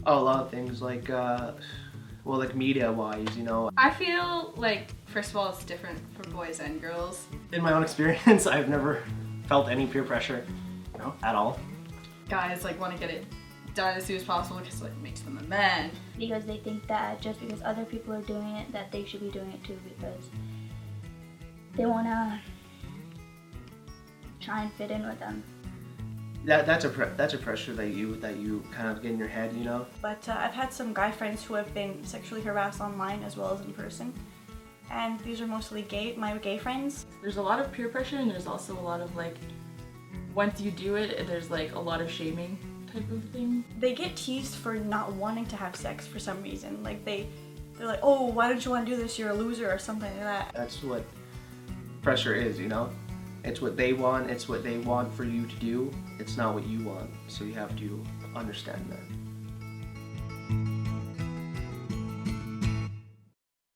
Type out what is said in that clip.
Oh, a lot of things like, well, like media-wise, you know. I feel like, first of all, it's different for boys and girls. In my own experience, I've never felt any peer pressure, you know, at all. Guys like want to get it done as soon as possible because it makes them a man. Because they think that just because other people are doing it, that they should be doing it too, because they want to try and fit in with them. That's a pressure that you kind of get in your head, you know. But I've had some guy friends who have been sexually harassed online as well as in person, and these are mostly my gay friends. There's a lot of peer pressure, and there's also a lot of like, once you do it, there's like a lot of shaming type of thing. They get teased for not wanting to have sex for some reason. Like they're like, oh, why don't you want to do this? You're a loser or something like that. That's what pressure is, you know. It's what they want. It's what they want for you to do. It's not what you want. So you have to understand that.